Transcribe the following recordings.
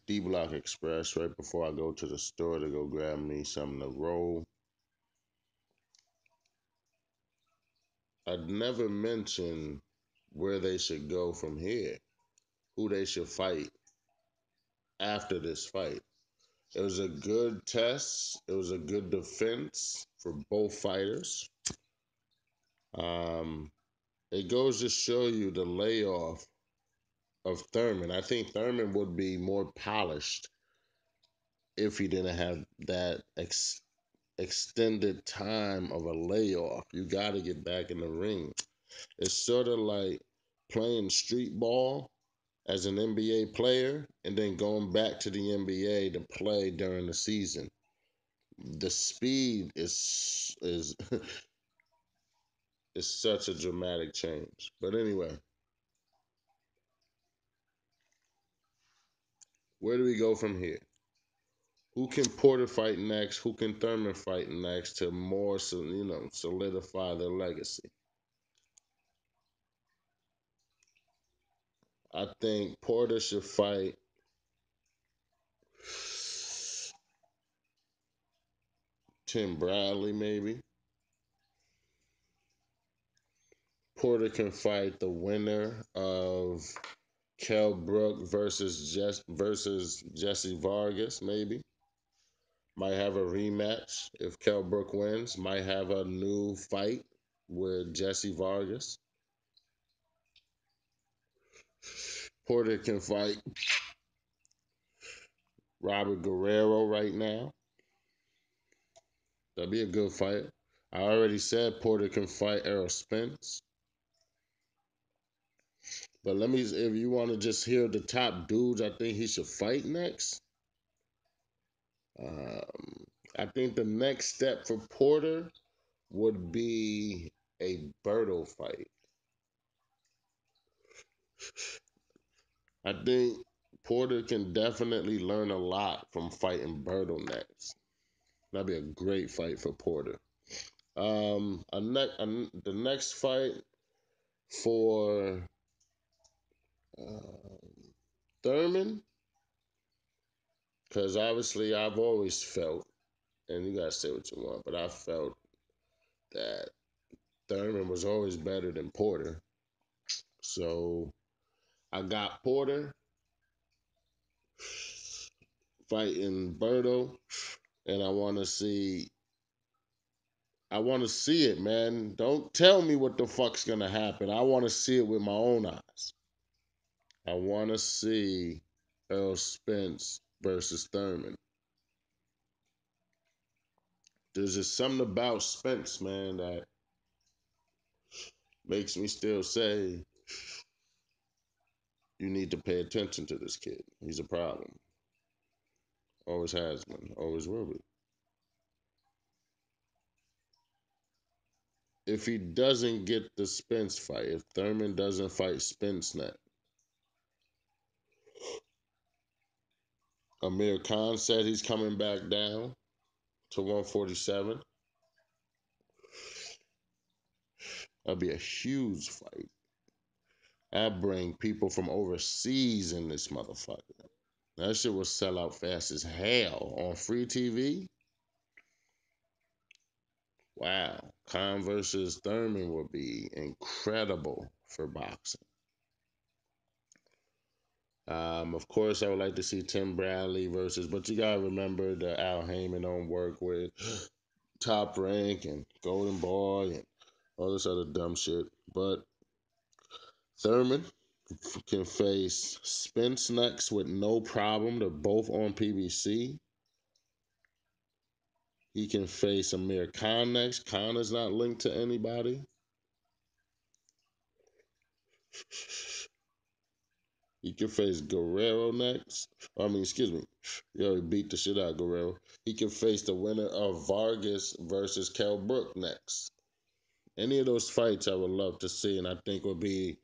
D Block Express right before I go to the store to go grab me something to roll. I'd never mentioned where they should go from here, who they should fight after this fight. It was a good test. It was a good defense for both fighters. Um, it goes to show you the layoff of Thurman. I think Thurman would be more polished if he didn't have that extended time of a layoff. You got to get back in the ring. It's sort of like playing street ball as an NBA player and then going back to the NBA to play during the season. The speed is is such a dramatic change. But anyway, where do we go from here? Who can Porter fight next? Who can Thurman fight next to more, solidify their legacy? I think Porter should fight Tim Bradley, maybe. Porter can fight the winner of Kell Brook versus Jesse Vargas, maybe. Might have a rematch if Kell Brook wins. Might have a new fight with Jesse Vargas. Porter can fight Robert Guerrero right now. That'd be a good fight. I already said Porter can fight Errol Spence. But if you want to just hear the top dudes I think he should fight next, um, I think the next step for Porter would be a Berto fight. I think Porter can definitely learn a lot from fighting Berto next. That'd be a great fight for Porter. The next fight for uh, Thurman, because obviously I've always felt, and you guys say what you want, but I felt that Thurman was always better than Porter. So I got Porter fighting Berto, and I want to see it, man. Don't tell me what the fuck's gonna happen. I want to see it with my own eyes. I want to see Earl Spence versus Thurman. There's just something about Spence, man, that makes me still say you need to pay attention to this kid. He's a problem. Always has been. Always will be. If he doesn't get the Spence fight, if Thurman doesn't fight Spence next, Amir Khan said he's coming back down to 147. That'd be a huge fight. I'd bring people from overseas in this motherfucker. That shit will sell out fast as hell on free TV. Wow. Khan versus Thurman would be incredible for boxing. Of course, I would like to see Tim Bradley versus, but you gotta remember that Al Heyman don't work with Top Rank and Golden Boy and all this other dumb shit. But Thurman can face Spence next with no problem. They're both on PBC. He can face Amir Khan next. Khan is not linked to anybody. He can face Guerrero next. I mean, excuse me. He already beat the shit out of Guerrero. He can face the winner of Vargas versus Kell Brook next. Any of those fights I would love to see, and I think would be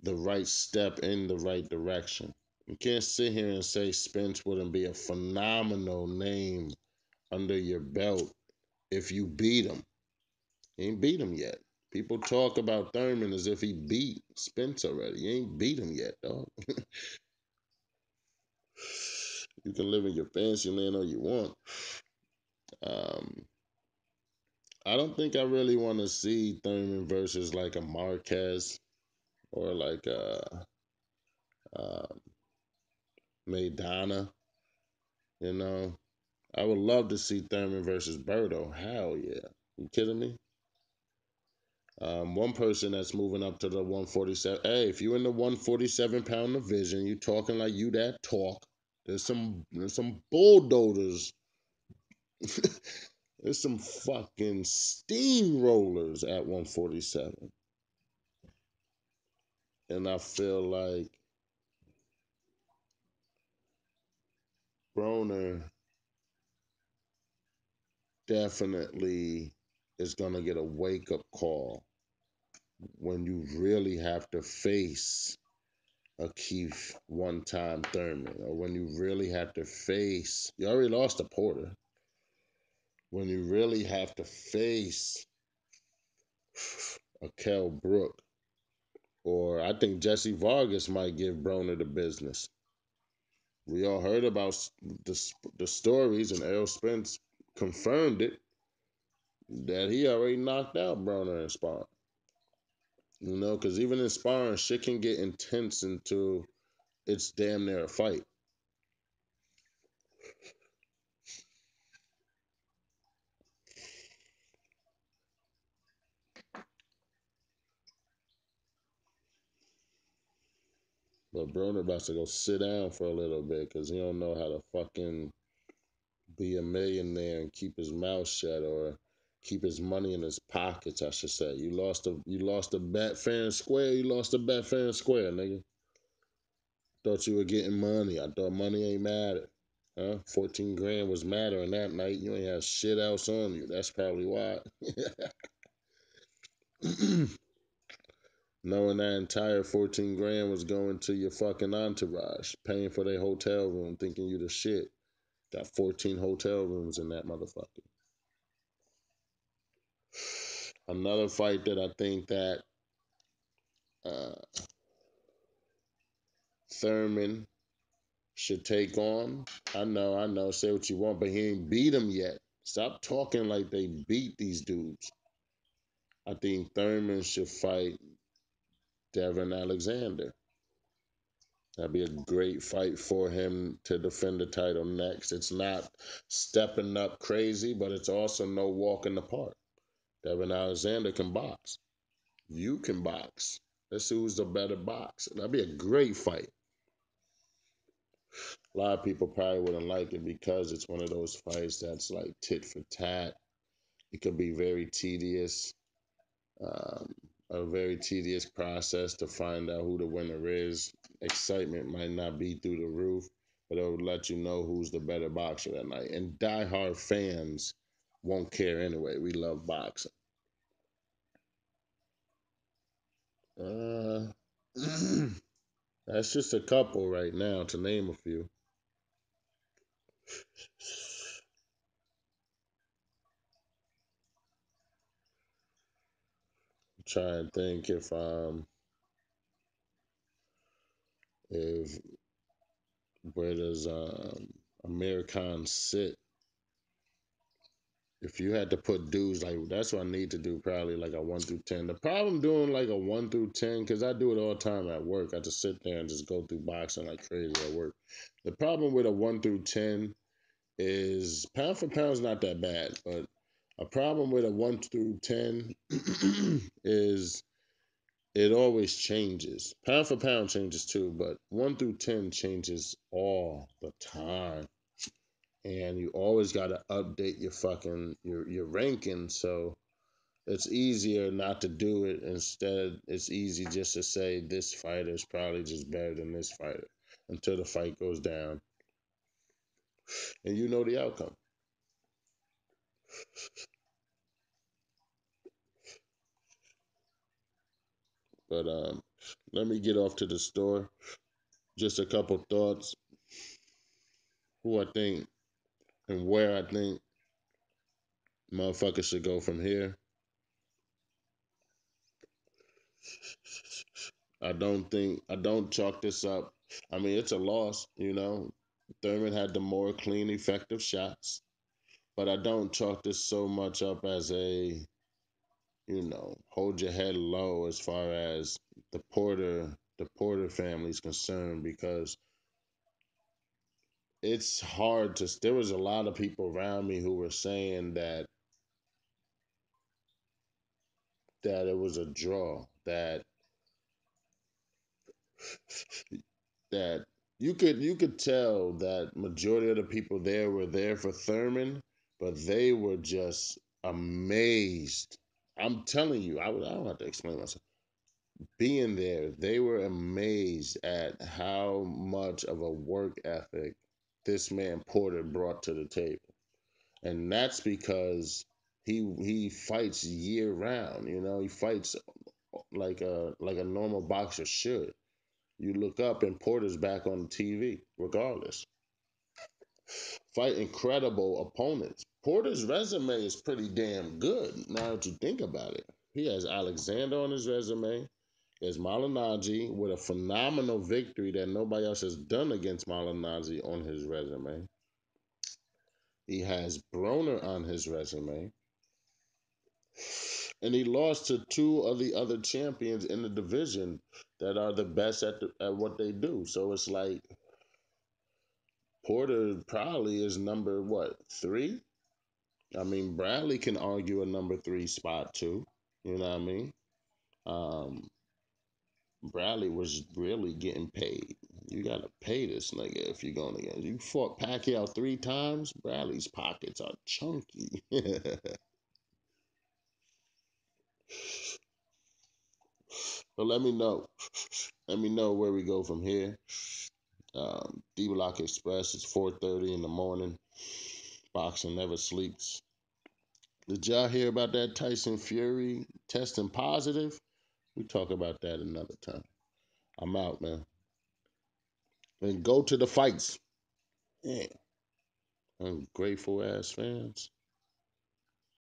the right step in the right direction. You can't sit here and say Spence wouldn't be a phenomenal name under your belt if you beat him. He ain't beat him yet. People talk about Thurman as if he beat Spence already. He ain't beat him yet, dog. You can live in your fancy land all you want. Um, I don't think I really want to see Thurman versus like a Marquez or like a uh, Maidana. You know, I would love to see Thurman versus Berto. Hell yeah! You kidding me? One person that's moving up to the 147. Hey, if you in the 147-pound division, you talking like you that talk. There's some bulldozers. There's some fucking steamrollers at 147, and I feel like Broner definitely is gonna get a wake up call when you really have to face a Keith one time Thurman, or when you really have to face, you already lost a Porter, when you really have to face a Kell Brook, or I think Jesse Vargas might give Broner the business. We all heard about the stories, and Errol Spence confirmed it that he already knocked out Broner in sparring. You know, because even in sparring, shit can get intense until it's damn near a fight. But Broner about to go sit down for a little bit because he don't know how to fucking be a millionaire and keep his mouth shut, or keep his money in his pockets, I should say. You lost a bet fair and square. You lost a bet fair and square, nigga. Thought you were getting money. I thought money ain't matter. Huh? 14 grand was mattering that night. You ain't have shit else on you. That's probably why. Knowing that entire 14 grand was going to your fucking entourage, paying for their hotel room, thinking you the shit. Got 14 hotel rooms in that motherfucker. Another fight that I think that uh, Thurman should take on. I know. Say what you want, but he ain't beat him yet. Stop talking like they beat these dudes. I think Thurman should fight Devin Alexander. That'd be a great fight for him to defend the title next. It's not stepping up crazy, but it's also no walk in the park. Devin Alexander can box. You can box. Let's see who's the better boxer. That'd be a great fight. A lot of people probably wouldn't like it because it's one of those fights that's like tit for tat. It could be very tedious, um, a very tedious process to find out who the winner is. Excitement might not be through the roof, but it will let you know who's the better boxer that night. And diehard fans won't care anyway. We love boxing. Uh, that's just a couple right now, to name a few. Try and think if where does Amir Khan sit? If you had to put dudes, like, that's what I need to do, probably like a 1 through 10. The problem doing like a 1 through 10, because I do it all the time at work. I just sit there and just go through boxing like crazy at work. The problem with a 1 through 10 is pound for pound is not that bad, but a problem with a 1 through 10 is it always changes. Pound for pound changes too, but 1 through 10 changes all the time. And you always got to update your fucking your ranking, so it's easier not to do it. Instead, it's easy just to say this fighter is probably just better than this fighter until the fight goes down and you know the outcome. But let me get off to the store. Just a couple thoughts. Who I think and where I think motherfuckers should go from here. I don't chalk this up. I mean, it's a loss, you know. Thurman had the more clean, effective shots. But I don't chalk this so much up as a, hold your head low as far as the Porter family is concerned, because it's hard to. There was a lot of people around me who were saying that it was a draw, that you could tell that majority of the people there were there for Thurman, but they were just amazed. I'm telling you, I don't have to explain myself. Being there, they were amazed at how much of a work ethic this man Porter brought to the table. And that's because he fights year round, he fights like a normal boxer should. You look up and Porter's back on the TV regardless. Fight incredible opponents. Porter's resume is pretty damn good now that you think about it. He has Alexander on his resume. Is Malignaggi with a phenomenal victory that nobody else has done against Malignaggi on his resume. He has Broner on his resume. And he lost to two of the other champions in the division that are the best at what they do. So it's like Porter probably is number what, 3? I mean, Bradley can argue a number 3 spot too. You know what I mean? Um, Bradley was really getting paid. You gotta pay this nigga if you're going against. You fought Pacquiao 3 times. Bradley's pockets are chunky. But let me know. Let me know where we go from here. D Block Express. It's 4:30 in the morning. Boxing never sleeps. Did y'all hear about that Tyson Fury testing positive? We talk about that another time. I'm out, man. And go to the fights. Yeah. Ungrateful ass fans.